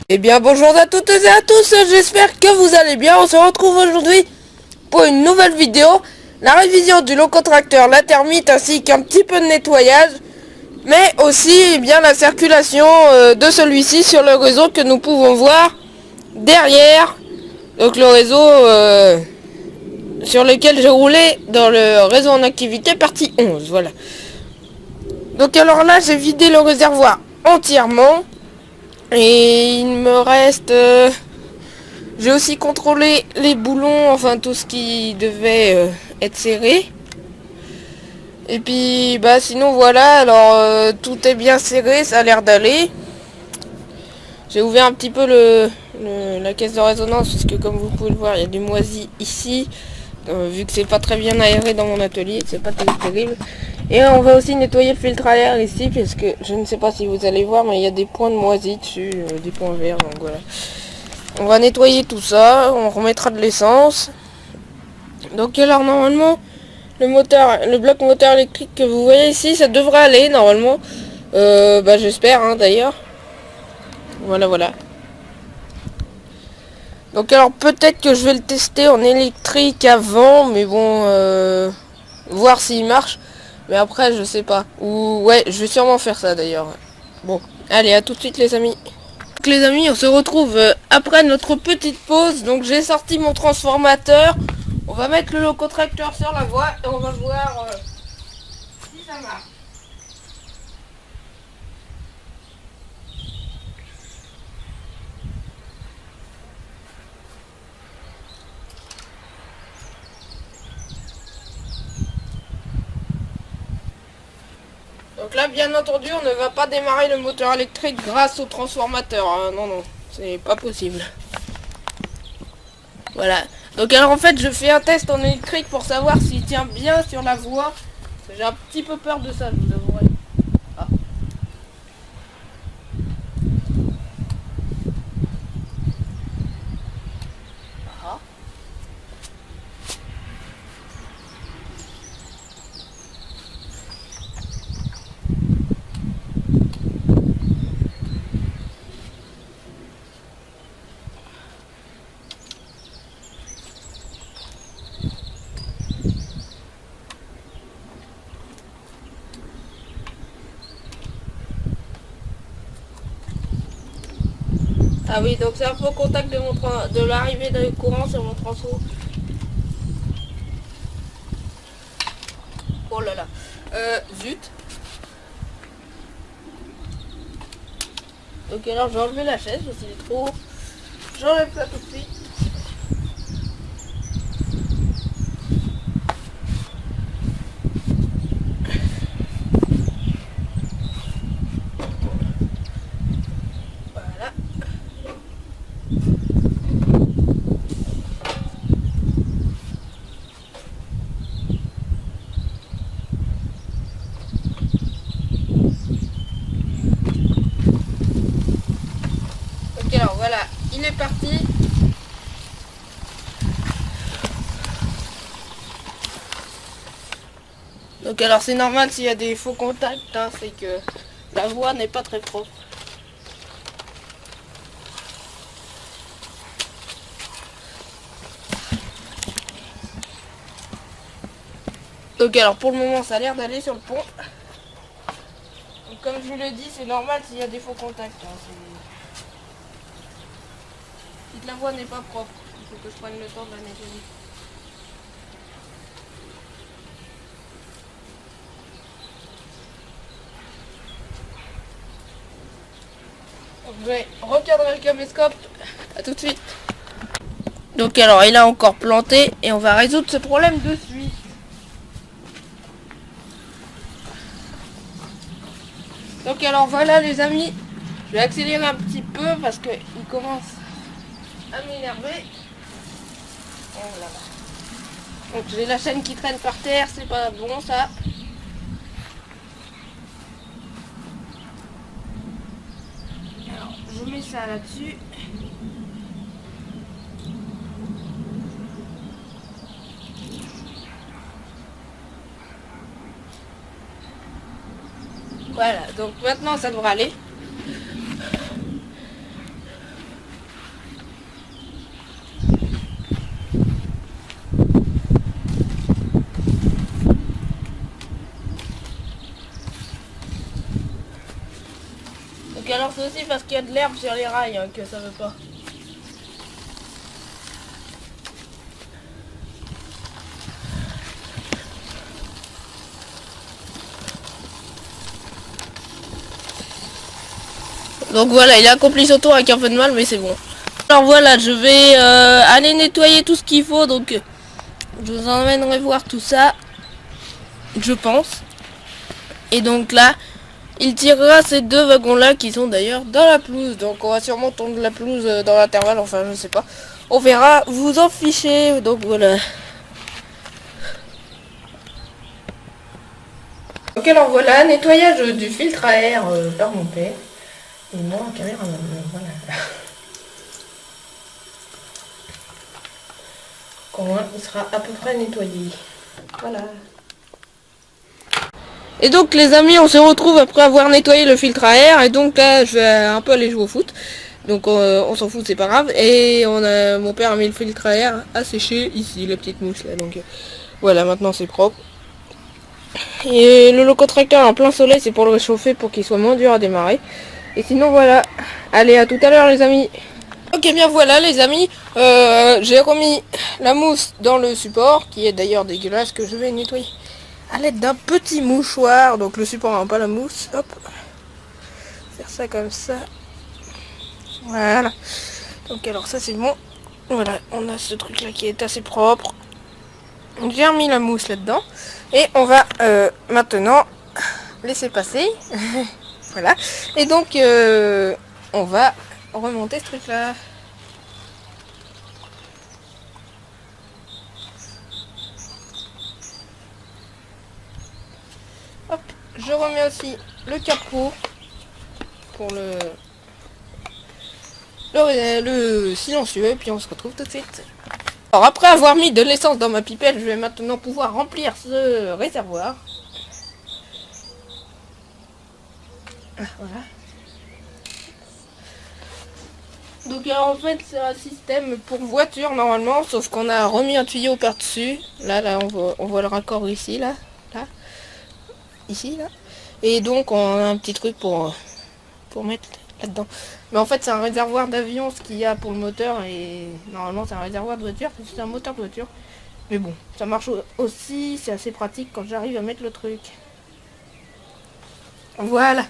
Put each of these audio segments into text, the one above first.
Eh bien bonjour à toutes et à tous, j'espère que vous allez bien. On se retrouve aujourd'hui pour une nouvelle vidéo, la révision du locotracteur, la thermite ainsi qu'un petit peu de nettoyage, mais aussi bien la circulation de celui-ci sur le réseau que nous pouvons voir derrière. Donc le réseau sur lequel j'ai roulé dans le réseau en activité partie 11, voilà. Donc alors là j'ai vidé le réservoir entièrement et il me reste... j'ai aussi contrôlé les boulons, enfin tout ce qui devait être serré. Et puis bah sinon voilà, alors tout est bien serré, ça a l'air d'aller. J'ai ouvert un petit peu la caisse de résonance parce que comme vous pouvez le voir, il y a du moisi ici. Vu que c'est pas très bien aéré dans mon atelier, c'est pas terrible. Et on va aussi nettoyer le filtre à air ici, parce que je ne sais pas si vous allez voir, mais il y a des points de moisi dessus, des points verts, donc voilà. On va nettoyer tout ça, on remettra de l'essence. Donc alors normalement, le bloc moteur électrique que vous voyez ici, ça devrait aller normalement. Bah j'espère hein, d'ailleurs. Voilà. Donc alors peut-être que je vais le tester en électrique avant, mais bon, voir s'il marche. Mais après je sais pas. Ou ouais, je vais sûrement faire ça d'ailleurs. Bon, allez, à tout de suite les amis. Donc les amis, on se retrouve après notre petite pause. Donc j'ai sorti mon transformateur. On va mettre le locotracteur sur la voie et on va voir si ça marche. Donc là, bien entendu, on ne va pas démarrer le moteur électrique grâce au transformateur. Hein. Non, c'est pas possible. Voilà. Donc alors en fait, je fais un test en électrique pour savoir s'il tient bien sur la voie. J'ai un petit peu peur de ça, je vous avouerai. Ah. Ah. Ah oui, donc c'est un peu au contact de l'arrivée de courant sur mon transfo. Oh là là. Zut. Donc alors je vais enlever la chaise parce qu'il est trop haut. J'enlève ça tout de suite. Voilà. Ok alors voilà, il est parti. Donc alors c'est normal s'il y a des faux contacts, hein, c'est que la voie n'est pas très propre. Donc alors pour le moment ça a l'air d'aller sur le pont. Donc comme je vous l'ai dit, c'est normal s'il y a des faux contacts. Hein, si la voie n'est pas propre, il faut que je prenne le temps de la nettoyer. Donc, je vais recadrer le caméscope. A tout de suite. Donc alors il a encore planté et on va résoudre ce problème de suite. Donc alors voilà les amis, je vais accélérer un petit peu parce qu'il commence à m'énerver. Oh là là. Donc j'ai la chaîne qui traîne par terre, c'est pas bon ça. Alors je mets ça là-dessus. Voilà, donc maintenant ça devrait aller. Donc alors c'est aussi parce qu'il y a de l'herbe sur les rails hein, que ça veut pas. Donc voilà, il a accompli son tour avec un peu de mal, mais c'est bon. Alors voilà, je vais aller nettoyer tout ce qu'il faut, donc je vous emmènerai voir tout ça, je pense. Et donc là, il tirera ces deux wagons-là qui sont d'ailleurs dans la pelouse. Donc on va sûrement tondre la pelouse dans l'intervalle, enfin je sais pas. On verra, vous en fichez, donc voilà. Donc alors voilà, nettoyage du filtre à air par mon père. Et moi en caméraman, voilà. Au moins il sera à peu près nettoyé. Voilà. Et donc les amis, on se retrouve après avoir nettoyé le filtre à air. Et donc là je vais un peu aller jouer au foot. Donc on s'en fout, c'est pas grave. Et mon père a mis le filtre à air à sécher ici, la petite mousse là. Donc voilà, maintenant c'est propre. Et le locotracteur en plein soleil, c'est pour le réchauffer, pour qu'il soit moins dur à démarrer. Et sinon voilà, allez à tout à l'heure les amis. Ok bien voilà les amis, j'ai remis la mousse dans le support, qui est d'ailleurs dégueulasse, que je vais nettoyer à l'aide d'un petit mouchoir. Donc le support n'a pas la mousse, hop, faire ça comme ça, voilà. Donc alors ça c'est bon, voilà, on a ce truc là qui est assez propre. J'ai remis la mousse là-dedans, et on va maintenant laisser passer, voilà. Et donc on va remonter ce truc là. Hop, je remets aussi le capot pour le silencieux, et puis on se retrouve tout de suite. Alors après avoir mis de l'essence dans ma pipette, je vais maintenant pouvoir remplir ce réservoir. Voilà. Donc alors en fait c'est un système pour voiture normalement, sauf qu'on a remis un tuyau par-dessus. Là on voit le raccord ici, là, ici, là. Et donc on a un petit truc pour mettre là-dedans. Mais en fait c'est un réservoir d'avion ce qu'il y a pour le moteur, et normalement c'est un réservoir de voiture, c'est un moteur de voiture. Mais bon, ça marche aussi, c'est assez pratique quand j'arrive à mettre le truc. Voilà.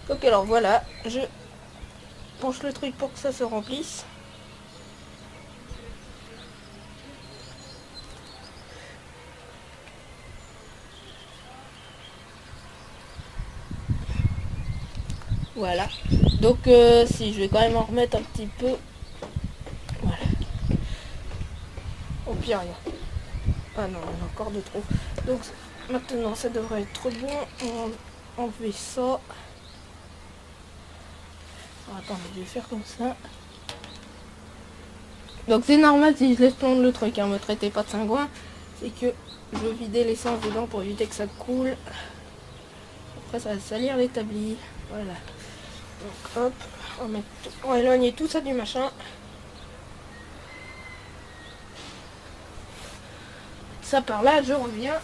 Donc alors voilà, je penche le truc pour que ça se remplisse. Voilà. Donc si je vais quand même en remettre un petit peu. Voilà. Au pire rien. Ah non, il y a encore de trop. Donc maintenant ça devrait être trop bon. On va enlever ça. Attends, je vais faire comme ça. Donc c'est normal si je laisse prendre le truc, hein, me traitez pas de cingouin. C'est que je vidais l'essence dedans pour éviter que ça coule. Après ça va salir l'établi. Voilà. Donc hop, on va éloigner tout ça du machin. Ça par là, je reviens.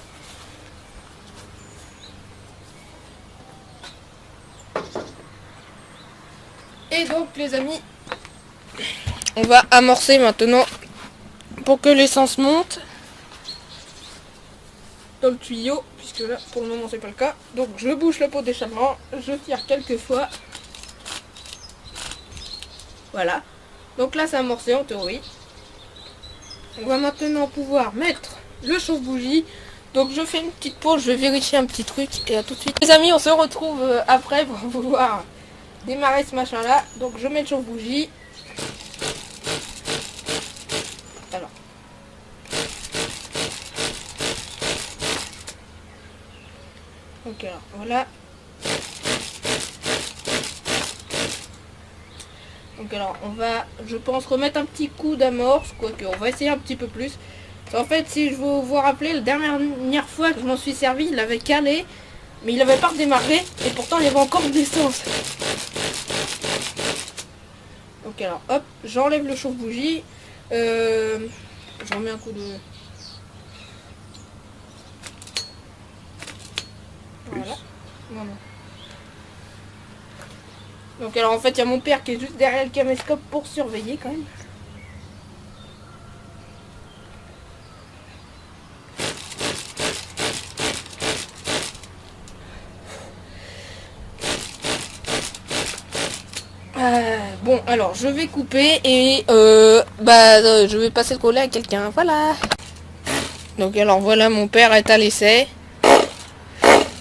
Et donc les amis, on va amorcer maintenant pour que l'essence monte dans le tuyau, puisque là pour le moment c'est pas le cas. Donc je bouche le pot d'échappement, je tire quelques fois. Voilà. Donc là c'est amorcé en théorie. On va maintenant pouvoir mettre le chauffe-bougie. Donc je fais une petite pause, je vais vérifier un petit truc et à tout de suite. Les amis, on se retrouve après pour pouvoir démarrer ce machin là. Donc je mets le chauffe-bougie. Alors. Donc alors, voilà. Donc alors on va, je pense, remettre un petit coup d'amorce, quoique on va essayer un petit peu plus. En fait, si je vous rappelez, la dernière fois que je m'en suis servi, il avait calé, mais il n'avait pas redémarré, et pourtant il y avait encore de l'essence. Donc alors hop, j'enlève le chauffe-bougie, je remets un coup de... Voilà. Non, non. Donc alors en fait il y a mon père qui est juste derrière le caméscope pour surveiller quand même. Bon alors je vais couper et je vais passer le collet à quelqu'un, voilà. Donc alors voilà, mon père est à l'essai.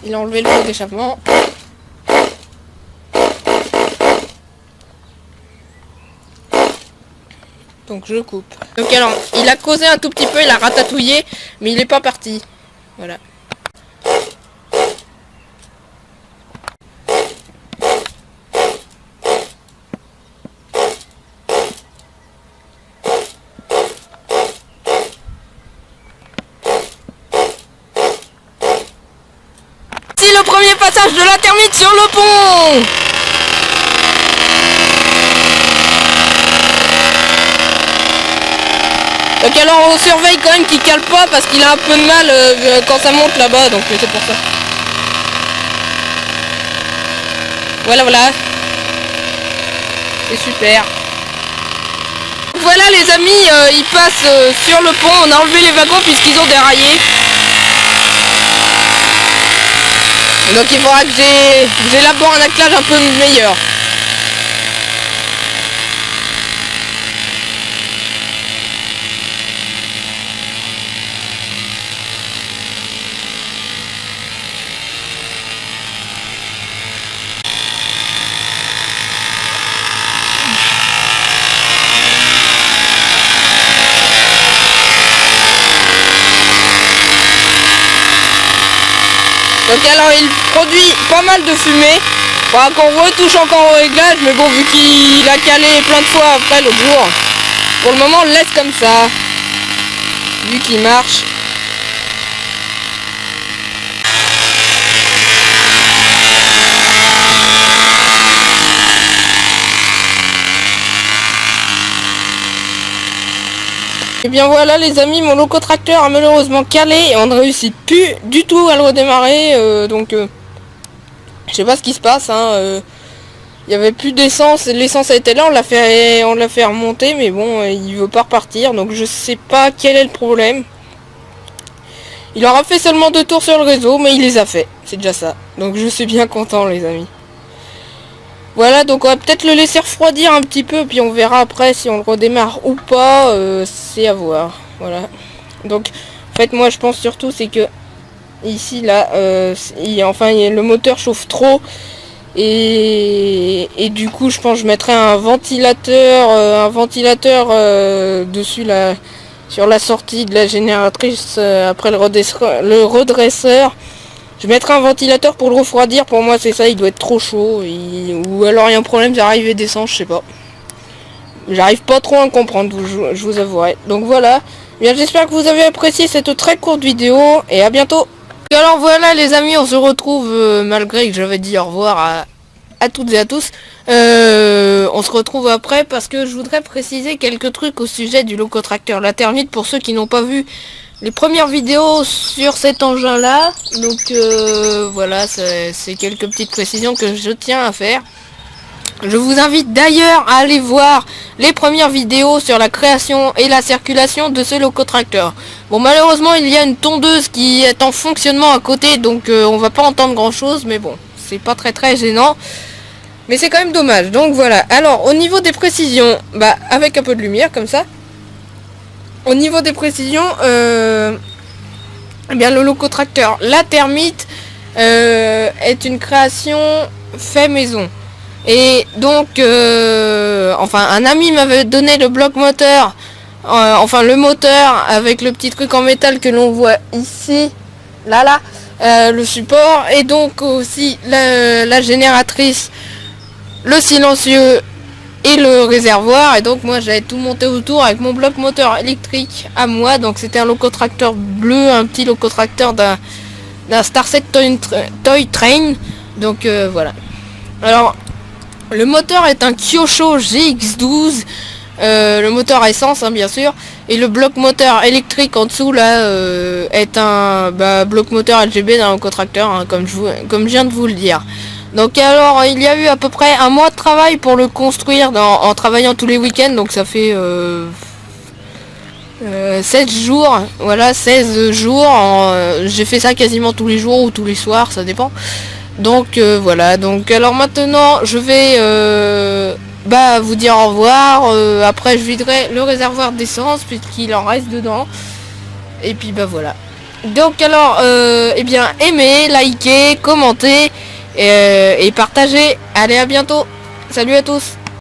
Il a enlevé le pot d'échappement. Donc je coupe. Donc alors, il a causé un tout petit peu, il a ratatouillé, mais il n'est pas parti. Voilà. C'est le premier passage de la termite sur le pont. Donc alors on surveille quand même qu'il cale pas parce qu'il a un peu de mal quand ça monte là-bas, donc c'est pour ça. Voilà, voilà. C'est super. Voilà les amis, ils passent sur le pont, on a enlevé les wagons puisqu'ils ont déraillé. Donc il faudra que j'élabore un attelage un peu meilleur. Donc alors il produit pas mal de fumée. Faudra qu'on retouche encore au réglage, mais bon, vu qu'il a calé plein de fois après l'autre jour, pour le moment on le laisse comme ça, vu qu'il marche. Et bien voilà les amis, mon locotracteur a malheureusement calé et on ne réussit plus du tout à le redémarrer, je sais pas ce qui se passe, hein, il y avait plus d'essence, l'essence était là, on l'a fait remonter, mais bon, il veut pas repartir, donc je sais pas quel est le problème. Il aura fait seulement 2 tours sur le réseau, mais il les a fait, c'est déjà ça, donc je suis bien content les amis. Voilà, donc on va peut-être le laisser refroidir un petit peu, puis on verra après si on le redémarre ou pas, c'est à voir. Voilà. Donc, en fait, moi je pense surtout c'est que ici là, le moteur chauffe trop et du coup je pense que je mettrai un ventilateur, dessus sur la sortie de la génératrice après le redresseur. Je mettrai un ventilateur pour le refroidir, pour moi c'est ça, il doit être trop chaud, ou alors il y a un problème d'arrivée d'essence, je sais pas. J'arrive pas trop à comprendre, je vous avouerai. Donc voilà, bien j'espère que vous avez apprécié cette très courte vidéo, et à bientôt. Alors voilà les amis, on se retrouve, malgré que j'avais dit au revoir à toutes et à tous. On se retrouve après parce que je voudrais préciser quelques trucs au sujet du locotracteur La Termite pour ceux qui n'ont pas vu les premières vidéos sur cet engin là. Donc voilà, c'est quelques petites précisions que je tiens à faire. Je vous invite d'ailleurs à aller voir les premières vidéos sur la création et la circulation de ce locotracteur. Bon, malheureusement il y a une tondeuse qui est en fonctionnement à côté, donc on va pas entendre grand chose, mais bon, c'est pas très gênant. Mais c'est quand même dommage. Donc voilà, alors au niveau des précisions, avec un peu de lumière comme ça. Au niveau des précisions, eh bien le locotracteur La Termite est une création fait maison. Et donc, un ami m'avait donné le bloc moteur, le moteur avec le petit truc en métal que l'on voit ici, le support, et donc aussi la génératrice, le silencieux et le réservoir. Et donc moi j'avais tout monté autour avec mon bloc moteur électrique à moi. Donc c'était un locotracteur bleu, un petit locotracteur d'un Starset Toy Train. Donc voilà. Alors le moteur est un Kyosho GX12, le moteur à essence, hein, bien sûr. Et le bloc moteur électrique en dessous là est un bloc moteur LGB d'un locotracteur, hein, comme je viens de vous le dire. Donc alors il y a eu à peu près un mois de travail pour le construire en travaillant tous les week-ends, donc ça fait 16 jours, voilà 16 jours, j'ai fait ça quasiment tous les jours ou tous les soirs, ça dépend. Donc voilà, donc alors maintenant je vais vous dire au revoir, après je viderai le réservoir d'essence puisqu'il en reste dedans. Et puis voilà. Donc alors aimez, likez, commentez et partagez. Allez, à bientôt. Salut à tous.